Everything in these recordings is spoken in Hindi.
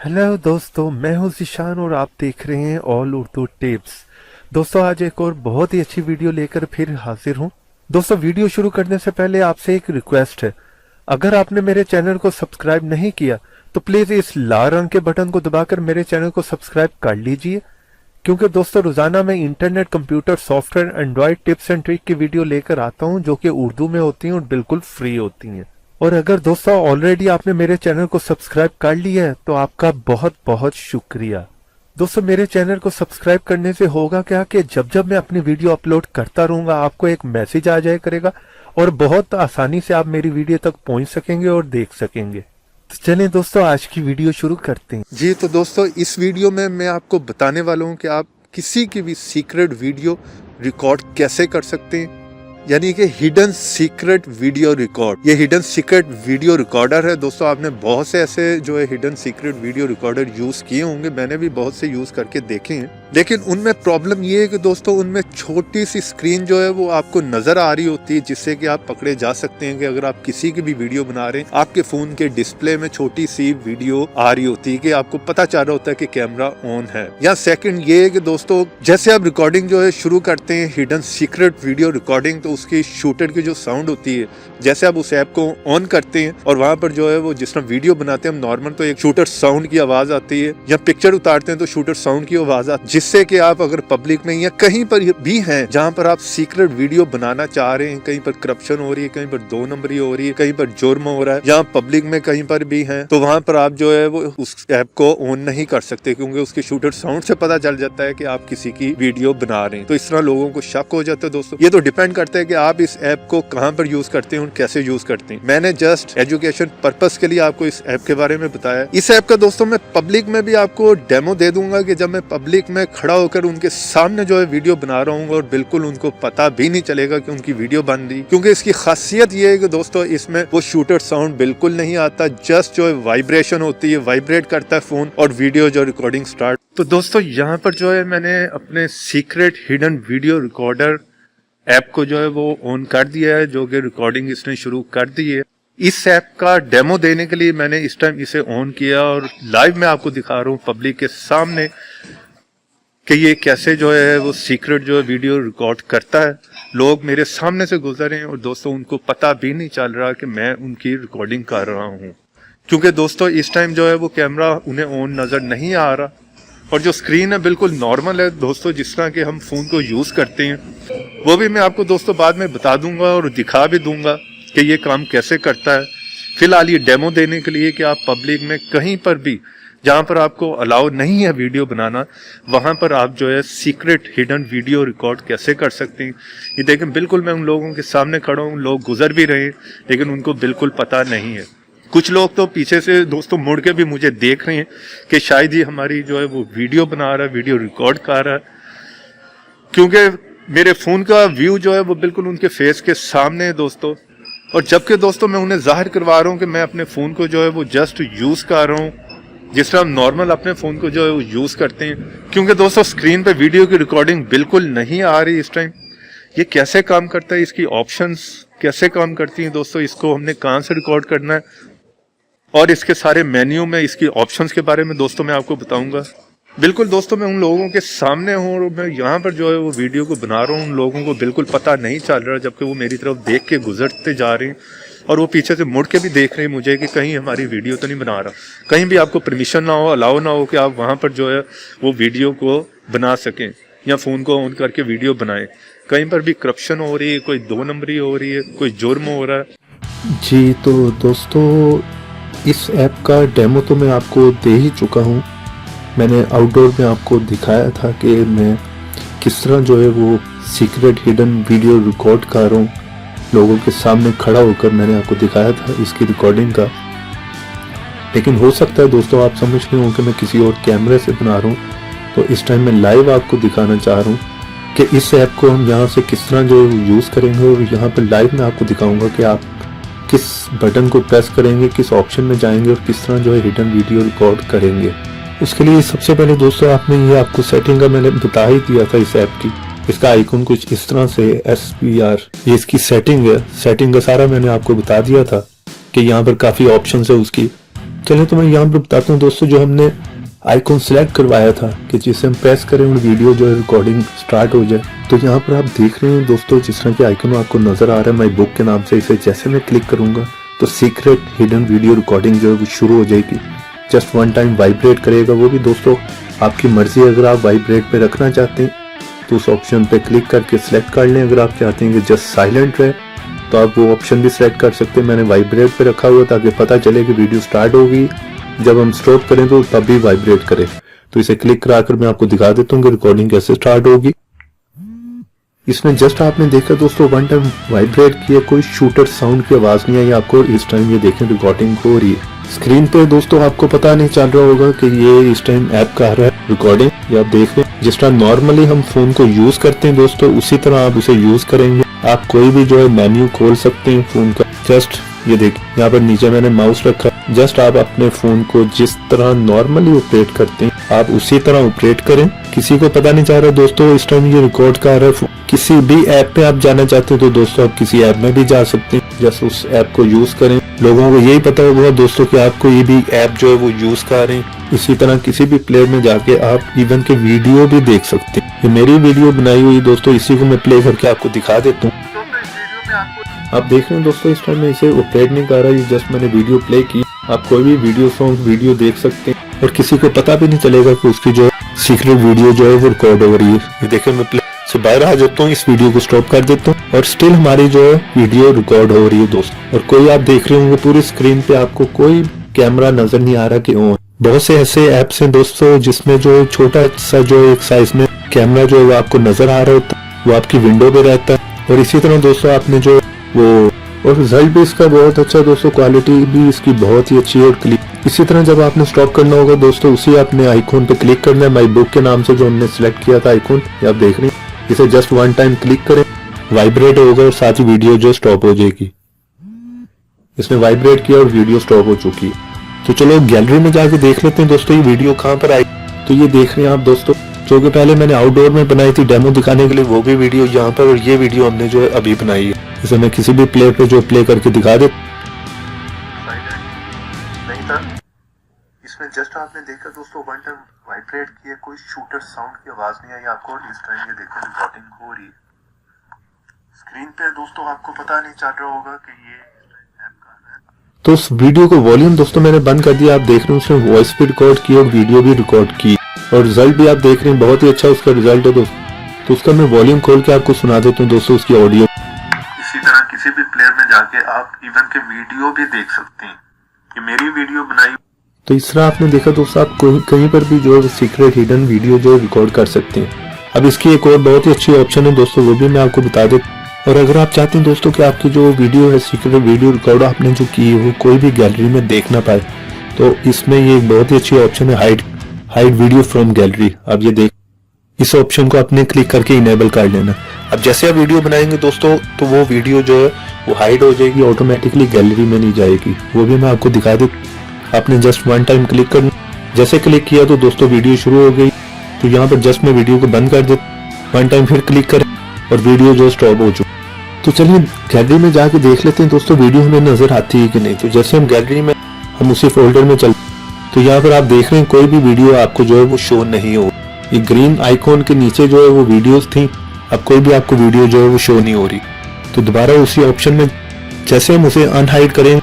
हेलो दोस्तों, मैं हूं ज़ीशान और आप देख रहे हैं ऑल उर्दू टिप्स। दोस्तों, आज एक और बहुत ही अच्छी वीडियो लेकर फिर हाजिर हूं। दोस्तों, वीडियो शुरू करने से पहले आपसे एक रिक्वेस्ट है। अगर आपने मेरे चैनल को सब्सक्राइब नहीं किया तो प्लीज इस लाल रंग के बटन को दबाकर मेरे चैनल को सब्सक्राइब कर लीजिए, क्योंकि दोस्तों रोजाना मैं internet, computer, software, Android tips and trick की वीडियो लेकर आता हूं जो कि उर्दू में होती हैं और बिल्कुल फ्री होती हैं। और अगर दोस्तों ऑलरेडी आपने मेरे चैनल को सब्सक्राइब कर लिया है तो आपका बहुत बहुत शुक्रिया। दोस्तों, मेरे चैनल को सब्सक्राइब करने से होगा क्या कि जब जब मैं अपनी वीडियो अपलोड करता रहूंगा आपको एक मैसेज आ जाया करेगा और बहुत आसानी से आप मेरी वीडियो तक पहुंच सकेंगे और देख सकेंगे। तो चलें दोस्तों, आज की वीडियो शुरू करते हैं। जी तो दोस्तों, इस वीडियो में मैं आपको बताने वाला हूं कि आप किसी की भी सीक्रेट वीडियो रिकॉर्ड कैसे कर सकते हैं, यानी कि हिडन सीक्रेट वीडियो रिकॉर्ड। ये हिडन सीक्रेट वीडियो रिकॉर्डर है दोस्तों। आपने बहुत से ऐसे जो है hidden secret video recorder use किए होंगे, मैंने भी बहुत से यूज करके देखे हैं, लेकिन उनमें प्रॉब्लम ये है कि दोस्तों उनमें छोटी सी स्क्रीन जो है वो आपको नजर आ रही होती है, जिससे कि आप पकड़े जा सकते हैं कि अगर आप किसी की भी वीडियो बना रहे हैं, आपके फोन के डिस्प्ले में छोटी सी वीडियो आ रही होती है कि आपको पता चल रहा होता है कि कैमरा ऑन है। या सेकंड ये है कि दोस्तों जैसे आप रिकॉर्डिंग जो है शुरू करते हैं हिडन सीक्रेट वीडियो रिकॉर्डिंग, तो उसकी शूटर की जो साउंड होती है, जैसे आप उस ऐप को ऑन करते हैं और वहां पर जो है वो जिस तरह वीडियो बनाते हैं हम नॉर्मल, तो एक शूटर साउंड की आवाज आती है, या पिक्चर उतारते हैं तो शूटर साउंड की आवाज आती है, जिससे कि आप अगर पब्लिक में या कहीं पर भी हैं जहां पर आप सीक्रेट वीडियो बनाना चाह रहे हैं, कहीं पर करप्शन हो रही है, कहीं पर 2 नंबरी हो रही है, कहीं पर जुर्म हो रहा है, या पब्लिक में कहीं पर भी हैं, तो वहां पर आप जो है वो उस ऐप को ऑन नहीं कर सकते, क्योंकि उसके शूटर साउंड से पता चल जाता है कि आप किसी की वीडियो बना रहे हैं। तो इस तरह लोगों को शक हो जाता है। दोस्तों, ये तो डिपेंड करता है कि आप इस ऐप को कहां पर यूज करते हैं और कैसे यूज करते हैं। मैंने जस्ट एजुकेशन पर्पस के लिए आपको इस ऐप के बारे में बताया। इस ऐप का दोस्तों मैं पब्लिक में भी आपको डेमो दे दूंगा कि जब मैं पब्लिक में खड़ा होकर उनके सामने जो है वीडियो बना रहा हूँ और बिल्कुल उनको पता भी नहीं चलेगा कि उनकी वीडियो बन रही, क्योंकि इसकी खासियत ये है कि दोस्तों इसमें वो शूटर साउंड बिल्कुल नहीं आता, जस्ट जो है वाइब्रेशन होती है, वाइब्रेट करता है फोन और वीडियो जो रिकॉर्डिंग स्टार्ट। तो दोस्तों यहाँ पर जो है मैंने अपने secret hidden video recorder app को जो है वो ऑन कर दिया है, जो कि रिकॉर्डिंग इसने शुरू कर दी है। इस ऐप का डेमो देने के लिए मैंने इस टाइम इसे ऑन किया और लाइव मैं आपको दिखा रहा हूँ पब्लिक के सामने कि ये कैसे जो है वो सीक्रेट जो है वीडियो रिकॉर्ड करता है। लोग मेरे सामने से गुजर रहे हैं और दोस्तों उनको पता भी नहीं चल रहा कि मैं उनकी रिकॉर्डिंग कर रहा हूँ, क्योंकि दोस्तों इस टाइम जो है वो कैमरा उन्हें ऑन नजर नहीं आ रहा और जो स्क्रीन है बिल्कुल नॉर्मल है दोस्तों, जिस तरह के हम फोन को यूज करते हैं। वो भी मैं आपको दोस्तों बाद में बता दूंगा और दिखा भी दूंगा कि ये काम कैसे करता है। फिलहाल ये डेमो देने के लिए कि आप पब्लिक में कहीं पर भी जहां पर आपको अलाउ नहीं है वीडियो बनाना, वहां पर आप जो है सीक्रेट हिडन वीडियो रिकॉर्ड कैसे कर सकते हैं। ये देखें, बिल्कुल मैं उन लोगों के सामने खड़ा हूँ, लोग गुजर भी रहे हैं लेकिन उनको बिल्कुल पता नहीं है। कुछ लोग तो पीछे से दोस्तों मुड़ के भी मुझे देख रहे हैं कि शायद ही हमारी जो है वो वीडियो बना रहा है, वीडियो रिकॉर्ड कर रहा है, क्योंकि मेरे फोन का व्यू जो है वो बिल्कुल उनके फेस के सामने है दोस्तों। और जबकि दोस्तों मैं उन्हें जाहिर करवा रहा हूँ कि मैं अपने फोन को जो है वो जस्ट यूज कर रहा हूँ, जिस तरह हम नॉर्मल अपने फोन को जो है वो यूज करते हैं, क्योंकि दोस्तों स्क्रीन पे वीडियो की रिकॉर्डिंग बिल्कुल नहीं आ रही इस टाइम। ये कैसे काम करता है, इसकी ऑप्शंस कैसे काम करती हैं दोस्तों, इसको हमने कहां से रिकॉर्ड करना है और इसके सारे मेन्यू में इसकी ऑप्शंस के बारे में दोस्तों मैं आपको बताऊंगा। बिल्कुल दोस्तों मैं उन लोगों के सामने हूँ और मैं यहाँ पर जो है वो वीडियो को बना रहा हूँ, उन लोगों को बिल्कुल पता नहीं चल रहा, जबकि वो मेरी तरफ देख के गुजरते जा रहे हैं और वो पीछे से मुड़ के भी देख रहे हैं मुझे कि कहीं हमारी वीडियो तो नहीं बना रहा, कहीं भी आपको परमिशन ना हो, अलाउ ना हो कि आप वहाँ पर जो है वो वीडियो को बना सकें या फ़ोन को ऑन करके वीडियो बनाएं। कहीं पर भी करप्शन हो रही है, कोई 2 नंबरी हो रही है, कोई जुर्म हो रहा है। जी तो दोस्तों, इस ऐप का डेमो तो मैं आपको दे ही चुका हूँ। मैंने आउटडोर में आपको दिखाया था कि मैं किस तरह जो है वो सीक्रेट हिडन वीडियो रिकॉर्ड कर रहा हूँ, लोगों के सामने खड़ा होकर मैंने आपको दिखाया था इसकी रिकॉर्डिंग का। लेकिन हो सकता है दोस्तों आप समझ रहे हो कि मैं किसी और कैमरे से बना रहा हूँ, तो इस टाइम मैं लाइव आपको दिखाना चाह रहा हूँ कि इस ऐप को हम यहाँ से किस तरह जो यूज़ करेंगे और यहाँ पर लाइव में आपको दिखाऊंगा कि आप किस बटन को प्रेस करेंगे, किस ऑप्शन में जाएंगे और किस तरह जो है हिडन वीडियो रिकॉर्ड करेंगे। उसके लिए सबसे पहले दोस्तों आपने ये आपको सेटिंग का मैंने बता ही दिया था इस ऐप की। इसका आइकन कुछ इस तरह से SPR, ये इसकी सेटिंग है। सेटिंग का सारा मैंने आपको बता दिया था कि यहाँ पर काफ़ी ऑप्शन है उसकी। चलिए तो मैं यहाँ पर बताता हूँ दोस्तों, जो हमने आइकॉन सिलेक्ट करवाया था कि जिसे हम प्रेस करें और वीडियो जो है रिकॉर्डिंग स्टार्ट हो जाए। तो यहाँ पर आप देख रहे हैं दोस्तों, जिस तरह के आइकन आपको नजर आ रहा है माई बुक के नाम से, इसे जैसे मैं क्लिक करूंगा तो सीक्रेट हिडन वीडियो रिकॉर्डिंग जो है वो शुरू हो जाएगी। जस्ट वन टाइम वाइब्रेट करेगा, वो भी दोस्तों आपकी मर्जी। अगर आप वाइब्रेट पे रखना चाहते हैं तो उस ऑप्शन पे क्लिक करके सिलेक्ट कर लें। अगर आप चाहते हैं कि जस्ट साइलेंट रहे तो आप वो ऑप्शन भी सिलेक्ट कर सकते हैं। मैंने वाइब्रेट पे रखा हुआ ताकि पता चले कि वीडियो स्टार्ट होगी, जब हम स्टॉप करें तो तब भी वाइब्रेट करे। तो इसे क्लिक कराकर मैं आपको दिखा देता हूँ कि रिकॉर्डिंग कैसे स्टार्ट होगी। इसमें जस्ट आपने देखा दोस्तों वन टाइम वाइब्रेट किया, कोई शूटर साउंड की आवाज नहीं आई आपको। इस टाइम ये देखें रिकॉर्डिंग हो रही है स्क्रीन पे दोस्तों। आपको पता नहीं चल रहा होगा कि ये इस टाइम ऐप का है रिकॉर्डिंग, ये आप देख रहे हैं। जिस तरह नॉर्मली हम फोन को यूज करते हैं दोस्तों, उसी तरह आप उसे यूज करेंगे। आप कोई भी जो है मेन्यू खोल सकते हैं फोन का। जस्ट ये देखिए यहाँ पर नीचे मैंने माउस रखा है। जस्ट आप अपने फोन को जिस तरह नॉर्मली ऑपरेट करते हैं आप उसी तरह ऑपरेट करें। किसी को पता नहीं चल रहा दोस्तों इस टाइम ये रिकॉर्ड कर रहा है। किसी भी ऐप पे आप जाना चाहते हो तो दोस्तों आप किसी ऐप में भी जा सकते हैं। जस्ट उस ऐप को यूज करें। लोगों को यही पता होगा दोस्तों कि आपको ये भी ऐप जो है वो यूज कर रहे हैं। इसी तरह किसी भी प्लेयर में जाके आप इवन के वीडियो भी देख सकते हैं। ये मेरी वीडियो बनाई हुई दोस्तों, इसी को मैं प्ले करके आपको दिखा देता हूँ। आप देख रहे हैं दोस्तों इस टाइम में इसे ऑपरेट नहीं कर रहा, ये जस्ट मैंने वीडियो प्ले की। आप कोई भी वीडियो सॉन्ग वीडियो देख सकते हैं और किसी को पता भी नहीं चलेगा कि उसकी जो सीक्रेट वीडियो जो है वो रिकॉर्ड हो रही है। ये देखिए मैं प्ले से बाहर आ जाता हूँ, इस वीडियो को स्टॉप कर देता हूँ और स्टिल हमारी जो है वीडियो रिकॉर्ड हो रही है दोस्तों। और कोई आप देख रहे होंगे पूरी स्क्रीन पे आपको कोई कैमरा नजर नहीं आ रहा कि ऑन। बहुत से ऐसे ऐप्स हैं दोस्तों जिसमें जो छोटा सा जो एक साइज में कैमरा जो है वो आपको नजर आ रहा होता है, वो आपकी विंडो पे रहता है। और इसी तरह दोस्तों आपने जो वो और रिजल्ट भी इसका बहुत अच्छा दोस्तों, क्वालिटी भी इसकी बहुत ही अच्छी है और क्लिक। इसी तरह जब आपने स्टॉप करना होगा दोस्तों, उसी आपने आइकॉन पे क्लिक करना है माई बुक के नाम से जो हमने सिलेक्ट किया था आइकॉन, ये आप देख रहे हैं। इसे जस्ट वन टाइम क्लिक करें, वाइब्रेट होगा और साथ ही वीडियो जो स्टॉप हो जाएगी। इसने वाइब्रेट किया और वीडियो स्टॉप हो चुकी है। तो चलो गैलरी में जाके देख लेते हैं दोस्तों ये वीडियो कहाँ पर आई। तो ये देख रहे हैं आप दोस्तों, जो कि पहले मैंने आउटडोर में बनाई थी डेमो दिखाने के लिए, वो भी वीडियो यहाँ पर, और ये वीडियो हमने जो है अभी बनाई है। इसे मैं किसी भी प्लेयर पे जो प्ले करके दिखा दे नहीं था। इसमें जस्ट आपने देखा दोस्तों वन टाइम वाइब्रेट किया, कोई शूटर साउंड की आवाज नहीं आई आपको। इस टाइम ये देखो रिकॉर्डिंग हो रही है स्क्रीन पे दोस्तों। आपको पता नहीं चल रहा होगा कि ये ऐप का है। तो उस वीडियो को वॉल्यूम दोस्तों मैंने बंद कर दिया। आप देख रहे हैं उसने वॉइस भी रिकॉर्ड की और वीडियो भी रिकॉर्ड की और रिजल्ट भी आप देख रहे हैं बहुत ही अच्छा उसका रिजल्ट है दोस्तों। तो उसका मैं वॉल्यूम खोल के आपको सुना देता हूँ दोस्तों उसकी ऑडियो। इसी तरह किसी भी प्लेयर में जाके आप इवन के वीडियो भी देख सकते हैं कि मेरी वीडियो बनाई। तो इस तरह आपने देखा दोस्तों, आप कहीं पर भी जो सीक्रेट हिडन वीडियो जो रिकॉर्ड कर सकते हैं। अब इसकी एक और बहुत ही अच्छी ऑप्शन है दोस्तों, वो भी मैं आपको बता देता हूँ। और अगर आप चाहते हैं दोस्तों कि आपकी जो वीडियो है सीक्रेट वीडियो रिकॉर्ड आपने जो की है वो कोई भी गैलरी में देख ना पाए, तो इसमें ये बहुत ही अच्छी ऑप्शन है हाइड वीडियो फ्रॉम गैलरी। अब ये देख, इस ऑप्शन को आपने क्लिक करके इनेबल कर लेना। अब जैसे आप वीडियो बनाएंगे दोस्तों तो वो वीडियो जो है वो हाइड हो जाएगी, ऑटोमेटिकली गैलरी में नहीं जाएगी। वो भी मैं आपको दिखा दूँ। आपने जस्ट वन टाइम क्लिक करना, जैसे क्लिक किया तो दोस्तों वीडियो शुरू हो गई। तो यहाँ पर जस्ट मैं वीडियो को बंद कर देता, वन टाइम फिर क्लिक करें और वीडियो जो स्टॉप हो चुकी। तो चलिए गैलरी में जाके देख लेते हैं दोस्तों वीडियो हमें नजर आती है कि नहीं। तो जैसे हम गैलरी में हम उसी फोल्डर में चल, तो यहाँ पर आप देख रहे हैं कोई भी वीडियो आपको जो है वो शो नहीं हो। ये ग्रीन आइकॉन के नीचे जो है वो वीडियोस थी, अब कोई भी आपको वीडियो जो है वो शो नहीं हो रही। तो दोबारा उसी ऑप्शन में जैसे हम उसे अनहाइड करें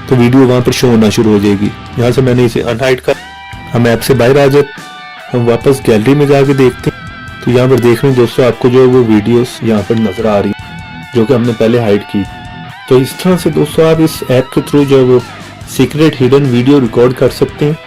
तो वीडियो वहां पर शो होना शुरू हो जाएगी। यहाँ से मैंने इसे अनहाइड कर, हम ऐप से बाहर आ जाते, हम वापस गैलरी में जाके देखते हैं। तो यहाँ पर देख रहे हैं दोस्तों आपको जो है वो वीडियोस यहाँ पर नजर आ रही है जो कि हमने पहले हाइड की। तो इस तरह से दोस्तों आप इस ऐप के थ्रू जो है वो सीक्रेट हिडन वीडियो रिकॉर्ड कर सकते हैं।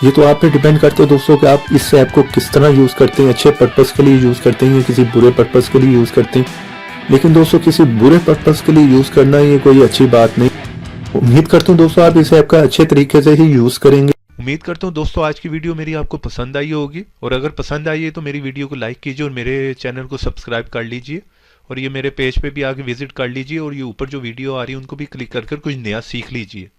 ये तो आप पे डिपेंड करते हैं दोस्तों कि आप इस ऐप को किस तरह यूज करते हैं, अच्छे पर्पस के लिए यूज करते हैं या किसी बुरे पर्पस के लिए यूज करते हैं। लेकिन दोस्तों किसी बुरे पर्पस के लिए यूज करना ये कोई अच्छी बात नहीं। उम्मीद करता हूँ दोस्तों आप इस ऐप का अच्छे तरीके से ही यूज करेंगे। उम्मीद करता हूँ दोस्तों आज की वीडियो मेरी आपको पसंद आई होगी, और अगर पसंद आई है तो मेरी वीडियो को लाइक कीजिए और मेरे चैनल को सब्सक्राइब कर लीजिए, और ये मेरे पेज पे भी आके विजिट कर लीजिए, और ये ऊपर जो वीडियो आ रही है उनको भी क्लिक कर कुछ नया सीख लीजिए।